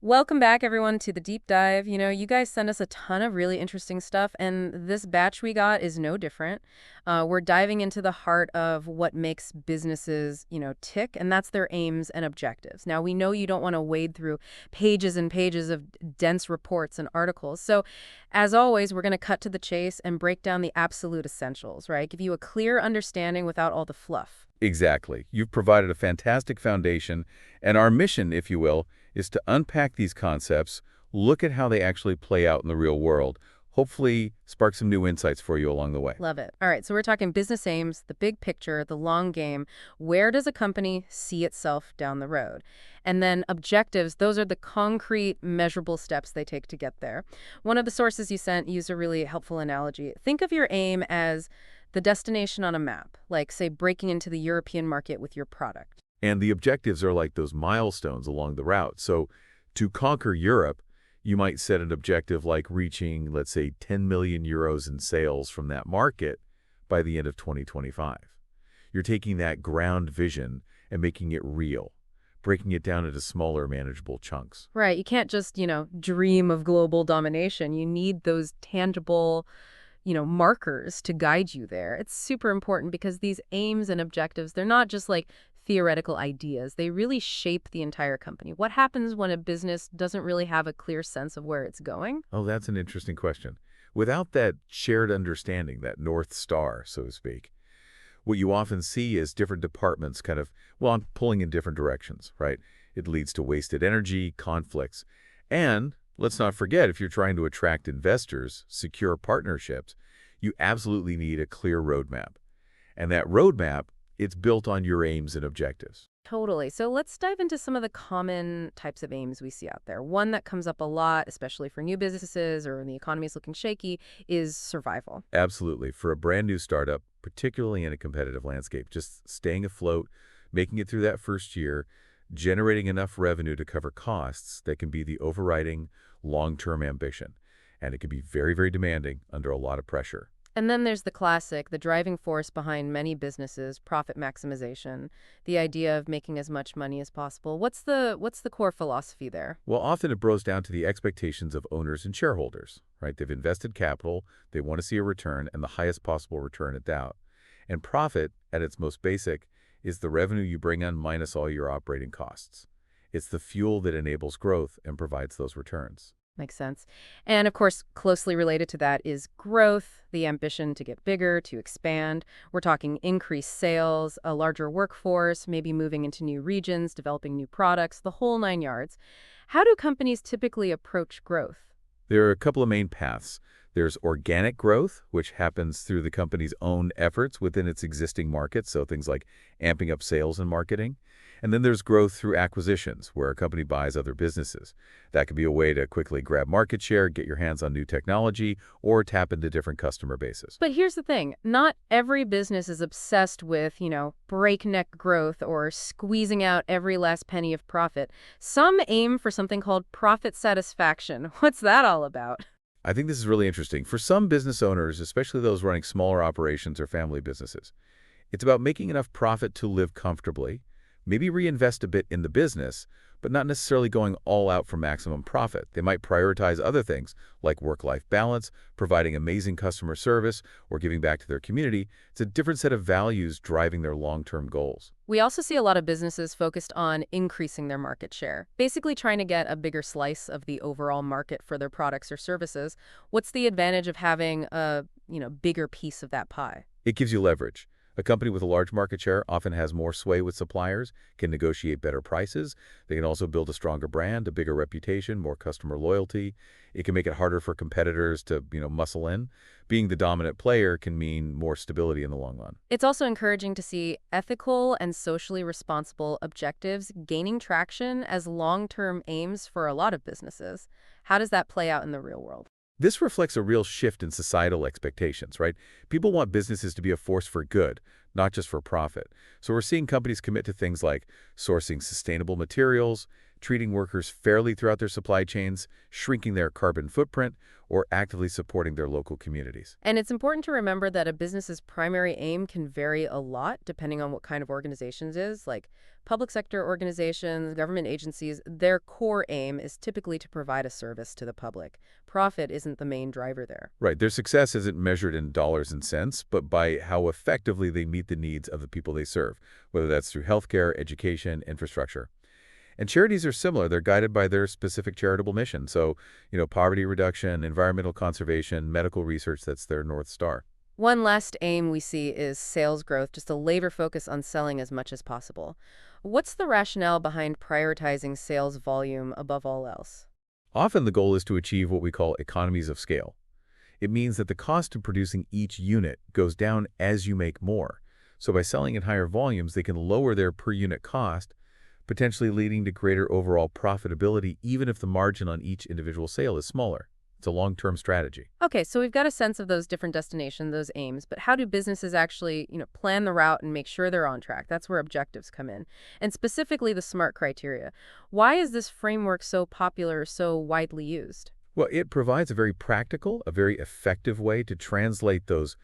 Welcome back, everyone, to the deep dive. You guys send us a ton of really interesting stuff, and this batch we got is no different. We're diving into the heart of what makes businesses, tick, and that's their aims and objectives. Now, we know you don't want to wade through pages and pages of dense reports and articles. So, as always, we're going to cut to the chase and break down the absolute essentials, right? Give you a clear understanding without all the fluff. Exactly. You've provided a fantastic foundation, and our mission, if you will, is to unpack these concepts, look at how they actually play out in the real world, hopefully spark some new insights for you along the way. Love it. All right, so we're talking business aims, the big picture, the long game. Where does a company see itself down the road? And then objectives, those are the concrete, measurable steps they take to get there. One of the sources you sent used a really helpful analogy. Think of your aim as the destination on a map, like, say, breaking into the European market with your product. And the objectives are like those milestones along the route. So to conquer Europe, you might set an objective like reaching, let's say, 10 million euros in sales from that market by the end of 2025. You're taking that ground vision and making it real, breaking it down into smaller, manageable chunks. Right, you can't just, dream of global domination. You need those tangible markers to guide you there. It's super important because these aims and objectives, they're not just like theoretical ideas. They really shape the entire company. What happens when a business doesn't really have a clear sense of where it's going? Oh, that's an interesting question. Without that shared understanding, that North Star, so to speak, what you often see is different departments pulling in different directions, right? It leads to wasted energy, conflicts, and let's not forget, if you're trying to attract investors, secure partnerships, you absolutely need a clear roadmap. And that roadmap, it's built on your aims and objectives. Totally. So let's dive into some of the common types of aims we see out there. One that comes up a lot, especially for new businesses or when the economy is looking shaky, is survival. Absolutely. For a brand new startup, particularly in a competitive landscape, just staying afloat, making it through that first year, generating enough revenue to cover costs that can be the overriding long-term ambition. And it can be very, very demanding under a lot of pressure. And then there's the classic, the driving force behind many businesses, profit maximization, the idea of making as much money as possible. What's the core philosophy there? Well, often it boils down to the expectations of owners and shareholders, right? They've invested capital, they want to see a return, and the highest possible return at that. And profit, at its most basic, is the revenue you bring on minus all your operating costs. It's the fuel that enables growth and provides those returns. Makes sense. And of course, closely related to that is growth, the ambition to get bigger, to expand. We're talking increased sales, a larger workforce, maybe moving into new regions, developing new products, the whole nine yards. How do companies typically approach growth? There are a couple of main paths. There's organic growth, which happens through the company's own efforts within its existing markets, so things like amping up sales and marketing. And then there's growth through acquisitions, where a company buys other businesses. That could be a way to quickly grab market share, get your hands on new technology, or tap into different customer bases. But here's the thing, not every business is obsessed with, breakneck growth or squeezing out every last penny of profit. Some aim for something called profit satisfaction. What's that all about? I think this is really interesting. For some business owners, especially those running smaller operations or family businesses, it's about making enough profit to live comfortably, maybe reinvest a bit in the business, but not necessarily going all out for maximum profit. They might prioritize other things like work-life balance, providing amazing customer service, or giving back to their community. It's a different set of values driving their long-term goals. We also see a lot of businesses focused on increasing their market share, basically trying to get a bigger slice of the overall market for their products or services. What's the advantage of having a, bigger piece of that pie? It gives you leverage. A company with a large market share often has more sway with suppliers, can negotiate better prices. They can also build a stronger brand, a bigger reputation, more customer loyalty. It can make it harder for competitors to, muscle in. Being the dominant player can mean more stability in the long run. It's also encouraging to see ethical and socially responsible objectives gaining traction as long-term aims for a lot of businesses. How does that play out in the real world? This reflects a real shift in societal expectations, right? People want businesses to be a force for good, not just for profit. So we're seeing companies commit to things like sourcing sustainable materials, treating workers fairly throughout their supply chains, shrinking their carbon footprint, or actively supporting their local communities. And it's important to remember that a business's primary aim can vary a lot depending on what kind of organizations is. Like public sector organizations, government agencies, their core aim is typically to provide a service to the public. Profit isn't the main driver there. Right, their success isn't measured in dollars and cents, but by how effectively they meet the needs of the people they serve, whether that's through healthcare, education, infrastructure. And charities are similar. They're guided by their specific charitable mission. So, poverty reduction, environmental conservation, medical research, that's their North Star. One last aim we see is sales growth, just a labor focus on selling as much as possible. What's the rationale behind prioritizing sales volume above all else? Often the goal is to achieve what we call economies of scale. It means that the cost of producing each unit goes down as you make more. So by selling in higher volumes, they can lower their per unit cost, potentially leading to greater overall profitability even if the margin on each individual sale is smaller. It's a long-term strategy. Okay, so we've got a sense of those different destinations, those aims, but how do businesses actually, plan the route and make sure they're on track? That's where objectives come in. And specifically the SMART criteria. Why is this framework so popular, so widely used? Well, it provides a very practical, a very effective way to translate those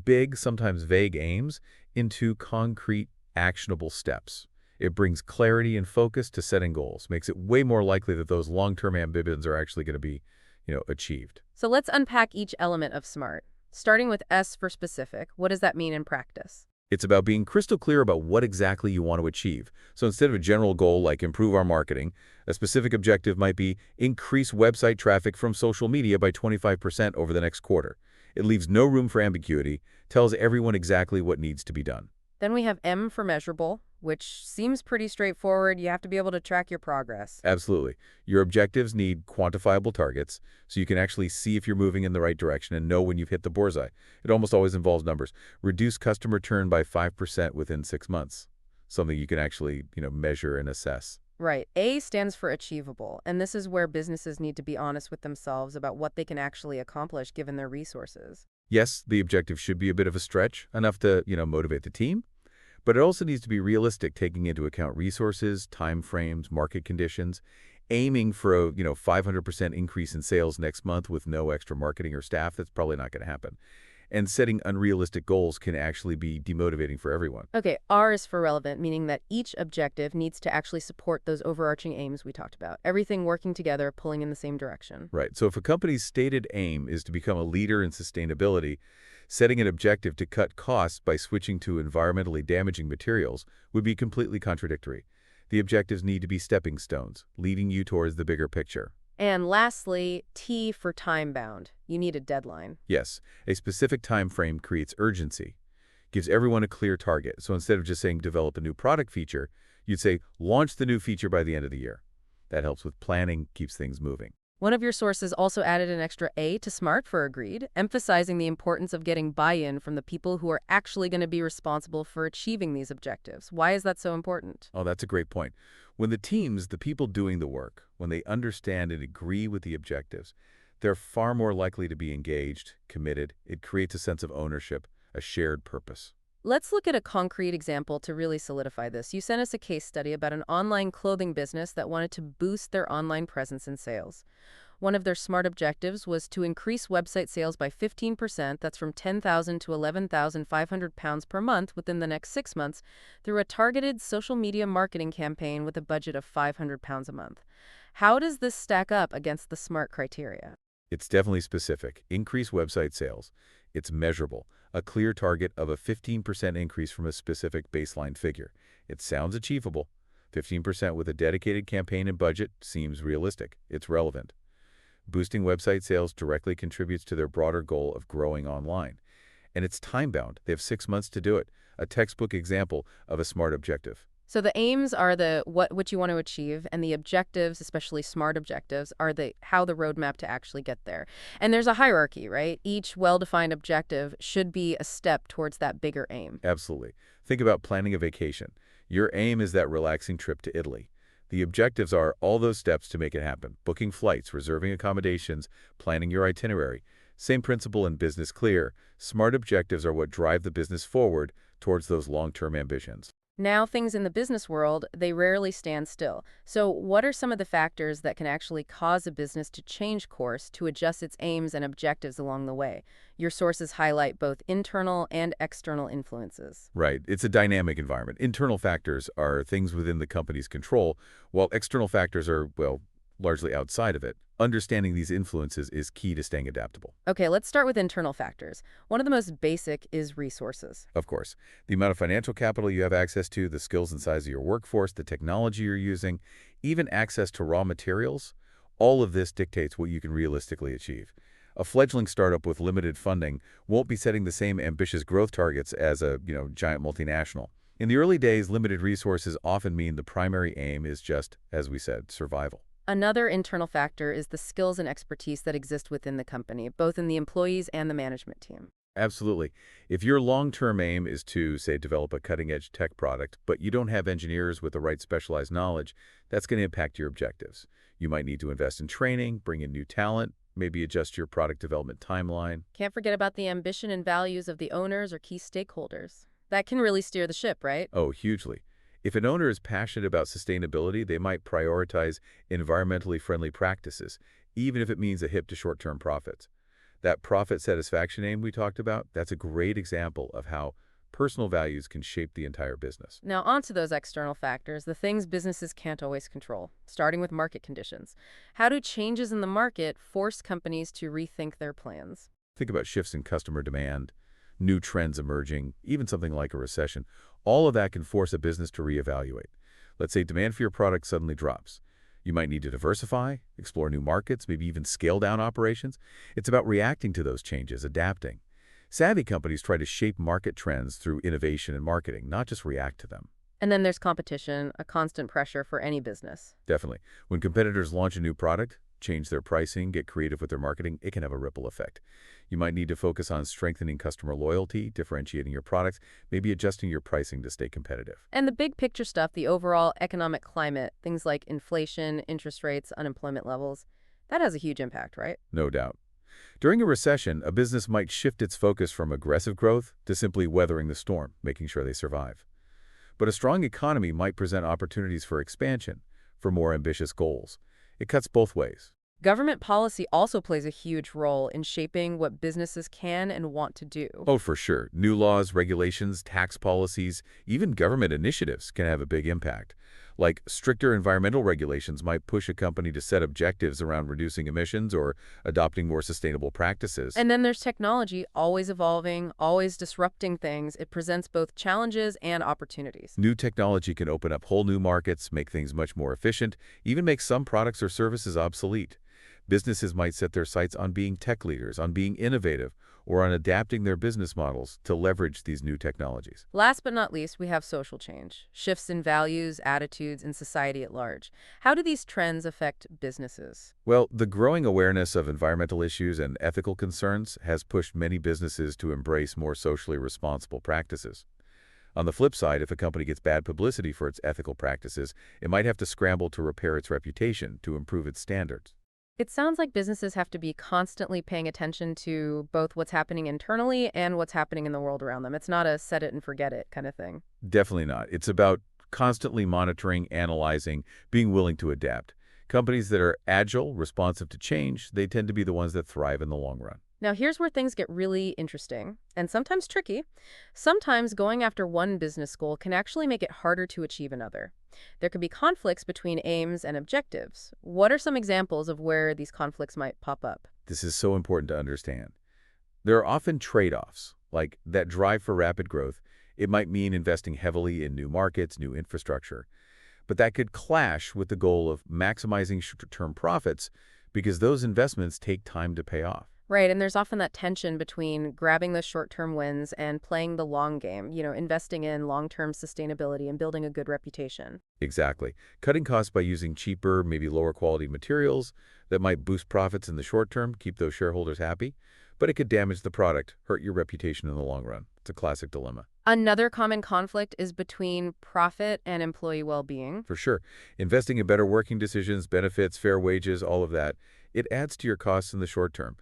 big, sometimes vague aims into concrete, actionable steps. It brings clarity and focus to setting goals, makes it way more likely that those long-term ambitions are actually going to be, achieved. So let's unpack each element of SMART. Starting with S for specific, what does that mean in practice? It's about being crystal clear about what exactly you want to achieve. So instead of a general goal like improve our marketing, a specific objective might be increase website traffic from social media by 25% over the next quarter. It leaves no room for ambiguity, tells everyone exactly what needs to be done. Then we have M for measurable, which seems pretty straightforward. You have to be able to track your progress. Absolutely. Your objectives need quantifiable targets so you can actually see if you're moving in the right direction and know when you've hit the bullseye. It almost always involves numbers. Reduce customer churn by 5% within 6 months, something you can actually, measure and assess. Right. A stands for achievable, and this is where businesses need to be honest with themselves about what they can actually accomplish given their resources. Yes, the objective should be a bit of a stretch, enough to, motivate the team, but it also needs to be realistic, taking into account resources, time frames, market conditions. Aiming for a 500% increase in sales next month with no extra marketing or staff, that's probably not going to happen. And setting unrealistic goals can actually be demotivating for everyone. Okay, R is for relevant, meaning that each objective needs to actually support those overarching aims we talked about. Everything working together, pulling in the same direction. Right. So if a company's stated aim is to become a leader in sustainability, setting an objective to cut costs by switching to environmentally damaging materials would be completely contradictory. The objectives need to be stepping stones, leading you towards the bigger picture. And lastly, T for time-bound. You need a deadline. Yes, a specific time frame creates urgency, gives everyone a clear target. So instead of just saying develop a new product feature, you'd say launch the new feature by the end of the year. That helps with planning, keeps things moving. One of your sources also added an extra A to SMART for agreed, emphasizing the importance of getting buy-in from the people who are actually going to be responsible for achieving these objectives. Why is that so important? Oh, that's a great point. When the teams, the people doing the work, when they understand and agree with the objectives, they're far more likely to be engaged, committed. It creates a sense of ownership, a shared purpose. Let's look at a concrete example to really solidify this. You sent us a case study about an online clothing business that wanted to boost their online presence and sales. One of their SMART objectives was to increase website sales by 15%, that's from 10,000 to 11,500 pounds per month within the next 6 months, through a targeted social media marketing campaign with a budget of 500 pounds a month. How does this stack up against the SMART criteria? It's definitely specific. Increase website sales. It's measurable. A clear target of a 15% increase from a specific baseline figure. It sounds achievable. 15% with a dedicated campaign and budget seems realistic. It's relevant. Boosting website sales directly contributes to their broader goal of growing online. And it's time-bound. They have 6 months to do it. A textbook example of a SMART objective. So the aims are the what you want to achieve, and the objectives, especially SMART objectives, are the how the roadmap to actually get there. And there's a hierarchy, right? Each well-defined objective should be a step towards that bigger aim. Absolutely. Think about planning a vacation. Your aim is that relaxing trip to Italy. The objectives are all those steps to make it happen. Booking flights, reserving accommodations, planning your itinerary. Same principle in business clear. SMART objectives are what drive the business forward towards those long-term ambitions. Now, things in the business world, they rarely stand still. So, what are some of the factors that can actually cause a business to change course to adjust its aims and objectives along the way? Your sources highlight both internal and external influences. Right. It's a dynamic environment. Internal factors are things within the company's control, while external factors are, well, largely outside of it. Understanding these influences is key to staying adaptable. Okay, let's start with internal factors. One of the most basic is resources. Of course, the amount of financial capital you have access to, the skills and size of your workforce, the technology you're using, even access to raw materials, all of this dictates what you can realistically achieve. A fledgling startup with limited funding won't be setting the same ambitious growth targets as a, giant multinational. In the early days, limited resources often mean the primary aim is just, as we said, survival. Another internal factor is the skills and expertise that exist within the company, both in the employees and the management team. Absolutely. If your long-term aim is to, say, develop a cutting-edge tech product, but you don't have engineers with the right specialized knowledge, that's going to impact your objectives. You might need to invest in training, bring in new talent, maybe adjust your product development timeline. Can't forget about the ambition and values of the owners or key stakeholders. That can really steer the ship, right? Oh, hugely. If an owner is passionate about sustainability, they might prioritize environmentally friendly practices, even if it means a hit to short-term profits. That profit satisfaction aim we talked about, that's a great example of how personal values can shape the entire business. Now, on to those external factors, the things businesses can't always control, starting with market conditions. How do changes in the market force companies to rethink their plans? Think about shifts in customer demand, new trends emerging, even something like a recession. All of that can force a business to reevaluate. Let's say demand for your product suddenly drops. You might need to diversify, explore new markets, maybe even scale down operations. It's about reacting to those changes, adapting. Savvy companies try to shape market trends through innovation and marketing, not just react to them. And then there's competition, a constant pressure for any business. Definitely. When competitors launch a new product, change their pricing, get creative with their marketing, it can have a ripple effect. You might need to focus on strengthening customer loyalty, differentiating your products, maybe adjusting your pricing to stay competitive. And the big picture stuff, the overall economic climate, things like inflation, interest rates, unemployment levels, that has a huge impact, right? No doubt. During a recession, a business might shift its focus from aggressive growth to simply weathering the storm, making sure they survive. But a strong economy might present opportunities for expansion, for more ambitious goals. It cuts both ways. Government policy also plays a huge role in shaping what businesses can and want to do. Oh, for sure. New laws, regulations, tax policies, even government initiatives can have a big impact. Like stricter environmental regulations might push a company to set objectives around reducing emissions or adopting more sustainable practices. And then there's technology, always evolving, always disrupting things. It presents both challenges and opportunities. New technology can open up whole new markets, make things much more efficient, even make some products or services obsolete. Businesses might set their sights on being tech leaders, on being innovative, or on adapting their business models to leverage these new technologies. Last but not least, we have social change, shifts in values, attitudes, and society at large. How do these trends affect businesses? Well, the growing awareness of environmental issues and ethical concerns has pushed many businesses to embrace more socially responsible practices. On the flip side, if a company gets bad publicity for its ethical practices, it might have to scramble to repair its reputation to improve its standards. It sounds like businesses have to be constantly paying attention to both what's happening internally and what's happening in the world around them. It's not a set it and forget it kind of thing. Definitely not. It's about constantly monitoring, analyzing, being willing to adapt. Companies that are agile, responsive to change, they tend to be the ones that thrive in the long run. Now, here's where things get really interesting and sometimes tricky. Sometimes going after one business goal can actually make it harder to achieve another. There can be conflicts between aims and objectives. What are some examples of where these conflicts might pop up? This is so important to understand. There are often trade-offs, like that drive for rapid growth. It might mean investing heavily in new markets, new infrastructure. But that could clash with the goal of maximizing short-term profits because those investments take time to pay off. Right, and there's often that tension between grabbing those short-term wins and playing the long game, investing in long-term sustainability and building a good reputation. Exactly. Cutting costs by using cheaper, maybe lower quality materials that might boost profits in the short term, keep those shareholders happy, but it could damage the product, hurt your reputation in the long run. It's a classic dilemma. Another common conflict is between profit and employee well-being. For sure. Investing in better working decisions, benefits, fair wages, all of that, it adds to your costs in the short term.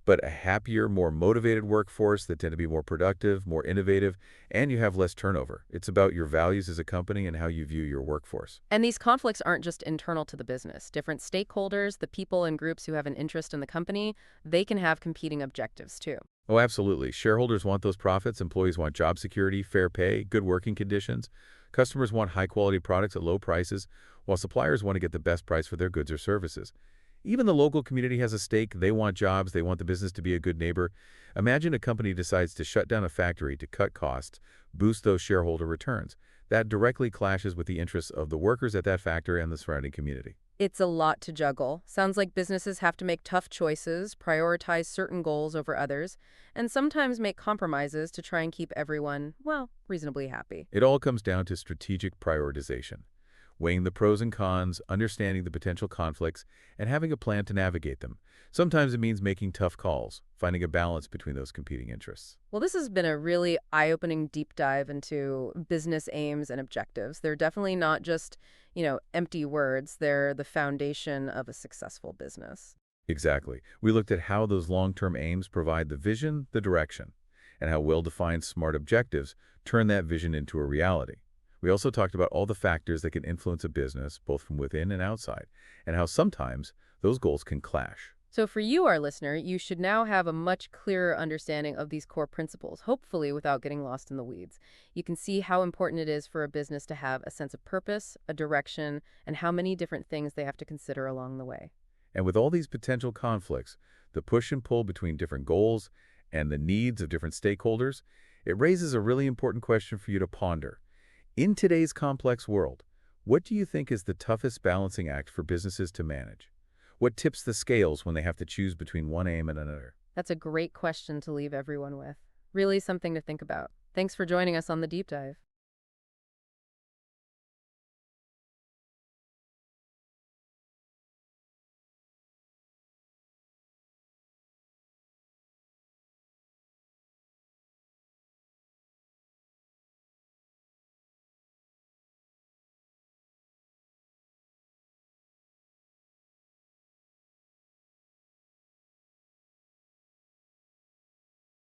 but a happier, more motivated workforce that tend to be more productive, more innovative, and you have less turnover. It's about your values as a company and how you view your workforce. And these conflicts aren't just internal to the business. Different stakeholders, the people and groups who have an interest in the company, they can have competing objectives too. Oh, absolutely. Shareholders want those profits. Employees want job security, fair pay, good working conditions. Customers want high-quality products at low prices, while suppliers want to get the best price for their goods or services. Even the local community has a stake. They want jobs. They want the business to be a good neighbor. Imagine a company decides to shut down a factory to cut costs, boost those shareholder returns. That directly clashes with the interests of the workers at that factory and the surrounding community. It's a lot to juggle. Sounds like businesses have to make tough choices, prioritize certain goals over others, and sometimes make compromises to try and keep everyone, well, reasonably happy. It all comes down to strategic prioritization, weighing the pros and cons, understanding the potential conflicts, and having a plan to navigate them. Sometimes it means making tough calls, finding a balance between those competing interests. Well, this has been a really eye-opening deep dive into business aims and objectives. They're definitely not just, empty words. They're the foundation of a successful business. Exactly. We looked at how those long-term aims provide the vision, the direction, and how well-defined SMART objectives turn that vision into a reality. We also talked about all the factors that can influence a business, both from within and outside, and how sometimes those goals can clash. So for you, our listener, you should now have a much clearer understanding of these core principles, hopefully without getting lost in the weeds. You can see how important it is for a business to have a sense of purpose, a direction, and how many different things they have to consider along the way. And with all these potential conflicts, the push and pull between different goals and the needs of different stakeholders, it raises a really important question for you to ponder. In today's complex world, what do you think is the toughest balancing act for businesses to manage? What tips the scales when they have to choose between one aim and another? That's a great question to leave everyone with. Really something to think about. Thanks for joining us on the deep dive.